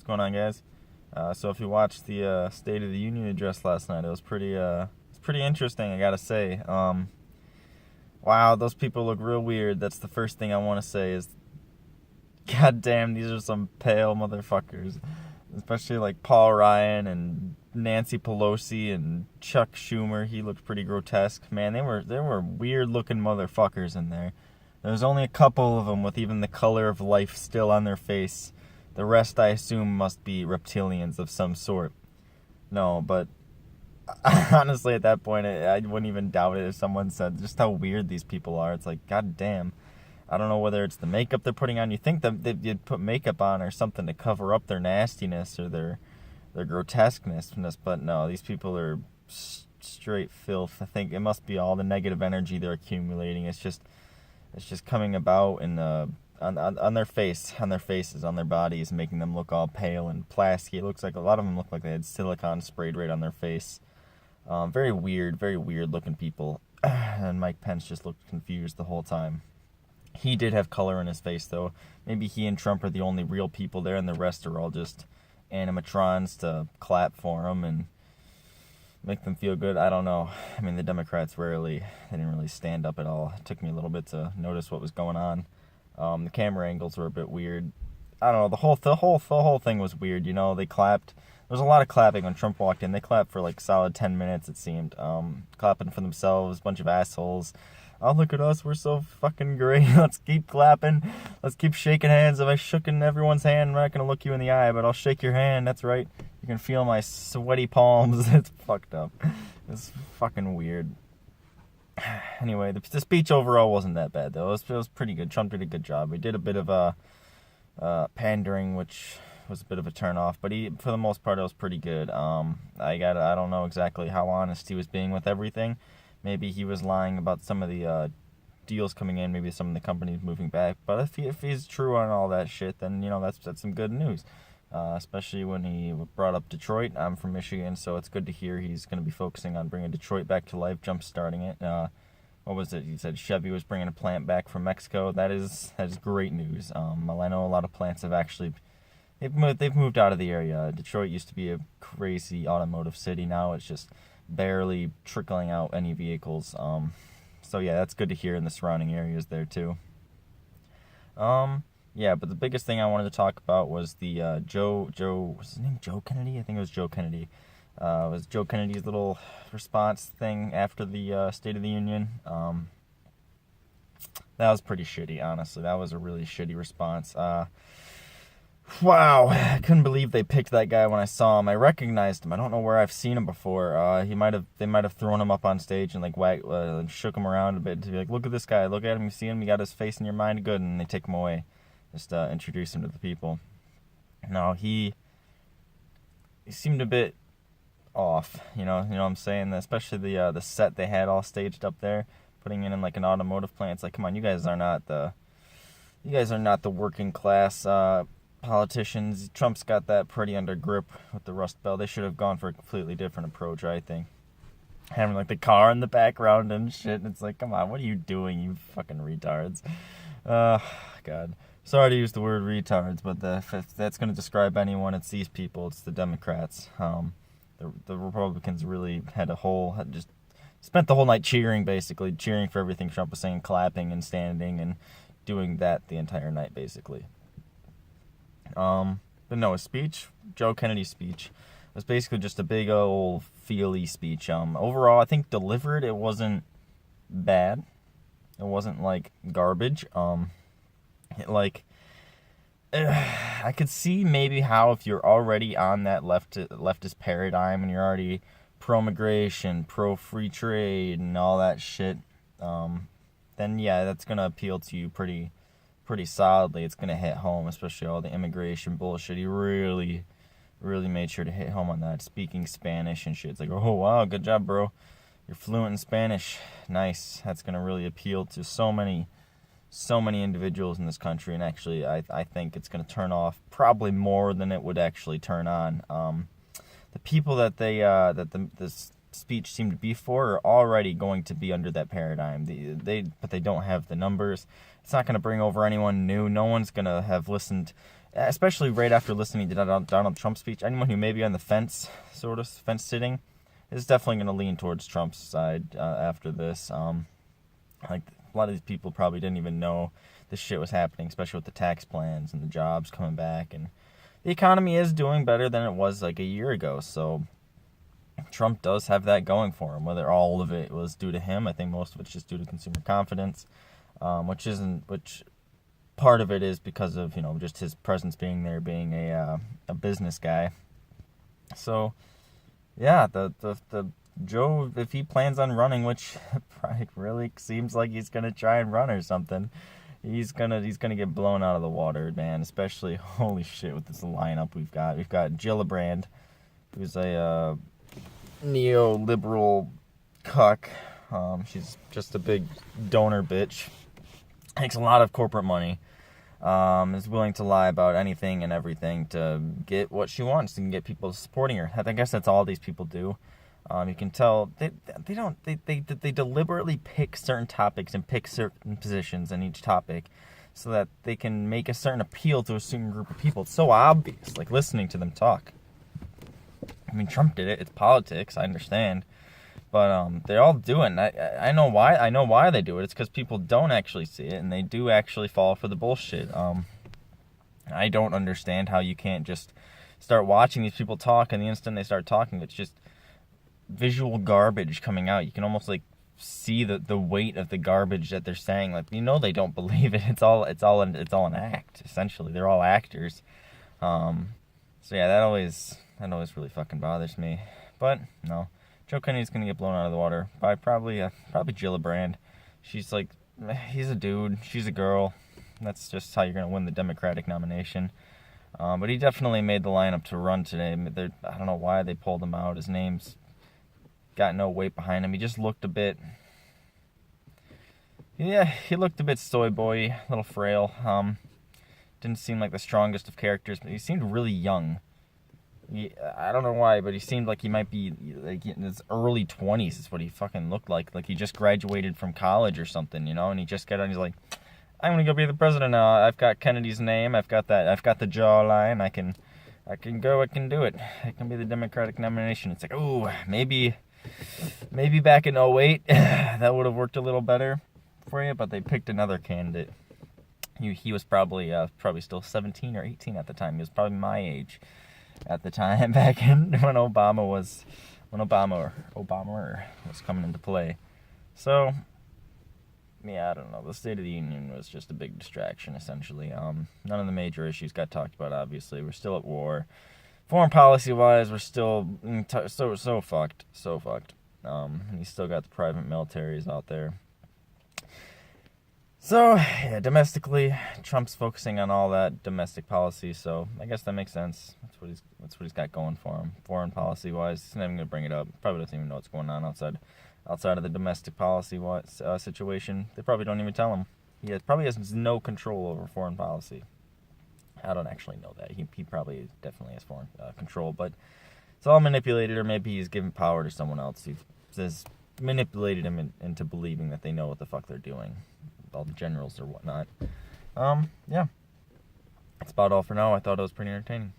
going on, guys? So if you watched the State of the Union address last night, it was pretty interesting, I gotta say. Wow, those people look real weird. That's the first thing I want to say is, god damn, these are some pale motherfuckers. Especially like Paul Ryan and Nancy Pelosi and Chuck Schumer. He looked pretty grotesque. Man, they were weird looking motherfuckers in there. There was only a couple of them with even the color of life still on their face. The rest, I assume, must be reptilians of some sort. No, but honestly, at that point, I wouldn't even doubt it if someone said just how weird these people are. It's like, god damn. I don't know whether it's the makeup they're putting on. You think that they'd put makeup on or something to cover up their nastiness or their grotesqueness, but no, these people are straight filth. I think it must be all the negative energy they're accumulating. It's just coming about in on their faces, on their bodies, making them look all pale and plasticky. It looks like a lot of them look like they had silicone sprayed right on their face. Very weird looking people. And Mike Pence just looked confused the whole time. He did have color in his face, though. Maybe he and Trump are the only real people there, and the rest are all just animatrons to clap for him and make them feel good. I don't know. I mean, the Democrats they didn't really stand up at all. It took me a little bit to notice what was going on. The camera angles were a bit weird. I don't know. The whole thing was weird. You know, they clapped. There was a lot of clapping when Trump walked in. They clapped for like solid 10 minutes, it seemed. Clapping for themselves, a bunch of assholes. Oh, look at us, we're so fucking great. Let's keep clapping. Let's keep shaking hands. If I shook in everyone's hand, I'm not going to look you in the eye, but I'll shake your hand. That's right. You can feel my sweaty palms. It's fucked up. It's fucking weird. Anyway, the speech overall wasn't that bad, though. It was pretty good. Trump did a good job. He did a bit of pandering, which was a bit of a turnoff, but for the most part, it was pretty good. I don't know exactly how honest he was being with everything. Maybe he was lying about some of the deals coming in, maybe some of the companies moving back. But if he's true on all that shit, then, you know, that's some good news. Especially when he brought up Detroit. I'm from Michigan, so it's good to hear he's going to be focusing on bringing Detroit back to life, jump-starting it. What was it? He said Chevy was bringing a plant back from Mexico. That is great news. I know a lot of plants have actually... They've moved out of the area. Detroit used to be a crazy automotive city. Now it's just barely trickling out any vehicles. So yeah, that's good to hear in the surrounding areas there too. Yeah, but the biggest thing I wanted to talk about was the Joe was his name Joe Kennedy? I think it was Joe Kennedy. It was Joe Kennedy's little response thing after the State of the Union. That was pretty shitty, honestly. That was a really shitty response. Wow, I couldn't believe they picked that guy when I saw him. I recognized him. I don't know where I've seen him before. They might have thrown him up on stage and like shook him around a bit to be like, look at this guy, look at him, you see him, you got his face in your mind, good, and they take him away. Just introduce him to the people. No, he seemed a bit off. You know what I'm saying? Especially the set they had all staged up there, putting it in like an automotive plant. It's like, come on, you guys are not the working class politicians. Trump's got that pretty under grip with the Rust Belt. They should have gone for a completely different approach, I think. Having like the car in the background and shit. It's like, come on, what are you doing, you fucking retards? God. Sorry to use the word retards, but if that's going to describe anyone, it's these people. It's the Democrats. The Republicans really just spent the whole night cheering for everything Trump was saying, clapping and standing and doing that the entire night, basically. But no, his speech, Joe Kennedy's speech, was basically just a big old feely speech. Overall, I think delivered, it wasn't bad. It wasn't like garbage. I could see maybe how if you're already on that leftist paradigm and you're already pro-immigration, pro-free trade, and all that shit, then yeah, that's gonna appeal to you pretty solidly. It's gonna hit home, especially all the immigration bullshit. He really made sure to hit home on that, speaking Spanish and shit. It's like, oh wow, good job, bro. You're fluent in Spanish. Nice. That's gonna really appeal to so many individuals in this country, and actually, I think it's gonna turn off probably more than it would actually turn on. The people that this speech seemed to be for are already going to be under that paradigm. But they don't have the numbers. It's not going to bring over anyone new. No one's going to have listened especially right after listening to Donald Trump's speech, anyone who may be on the fence, sort of fence sitting, is definitely going to lean towards Trump's side after this. Like, a lot of these people probably didn't even know this shit was happening, especially with the tax plans and the jobs coming back. And the economy is doing better than it was like a year ago. So Trump does have that going for him. Whether all of it was due to him, I think most of it's just due to consumer confidence, which part of it is because of, just his presence being there, being a business guy. So yeah, the Joe, if he plans on running, which it really seems like he's gonna try and run or something, he's gonna get blown out of the water, man. Especially, holy shit, with this lineup we've got Gillibrand, who's a neoliberal cuck. She's just a big donor bitch. Takes a lot of corporate money. Is willing to lie about anything and everything to get what she wants and get people supporting her. I guess that's all these people do. You can tell they deliberately pick certain topics and pick certain positions in each topic so that they can make a certain appeal to a certain group of people. It's so obvious, like listening to them talk. I mean, Trump did it. It's politics. I understand. But they all do it. And I know why. I know why they do it. It's because people don't actually see it, and they do actually fall for the bullshit. I don't understand how you can't just start watching these people talk, and the instant they start talking, it's just visual garbage coming out. You can almost like see the weight of the garbage that they're saying. Like, they don't believe it. It's all an act. Essentially, they're all actors. So yeah, that always really fucking bothers me. But no. Joe Kennedy's gonna get blown out of the water by probably Gillibrand. She's like, he's a dude, she's a girl. That's just how you're gonna win the Democratic nomination. But he definitely made the lineup to run today. I don't know why they pulled him out. His name's got no weight behind him. He just looked a bit. Yeah, he looked a bit soy boy, a little frail. Didn't seem like the strongest of characters, but he seemed really young. I don't know why, but he seemed like he might be like in his early 20s is what he fucking looked like. Like he just graduated from college or something, and he just got on. He's like, I'm gonna go be the president now. I've got Kennedy's name. I've got the jawline. I can do it. I can be the Democratic nomination. It's like, oh, maybe back in 08 that would have worked a little better for you, but they picked another candidate. He was probably still 17 or 18 at the time. He was probably my age at the time, back in when Obama was coming into play. So yeah, I don't know. The State of the Union was just a big distraction, essentially. None of the major issues got talked about. Obviously, we're still at war. Foreign policy wise, we're still so fucked. And you still got the private militaries out there. So, yeah, domestically, Trump's focusing on all that domestic policy, so I guess that makes sense. That's what he's got going for him. Foreign policy-wise, he's not even going to bring it up. Probably doesn't even know what's going on outside of the domestic policy situation. They probably don't even tell him. He probably has no control over foreign policy. I don't actually know that. He probably definitely has foreign control, but it's all manipulated, or maybe he's given power to someone else who has manipulated him into believing that they know what the fuck they're doing. All the generals or whatnot. Yeah. That's about all for now. I thought it was pretty entertaining.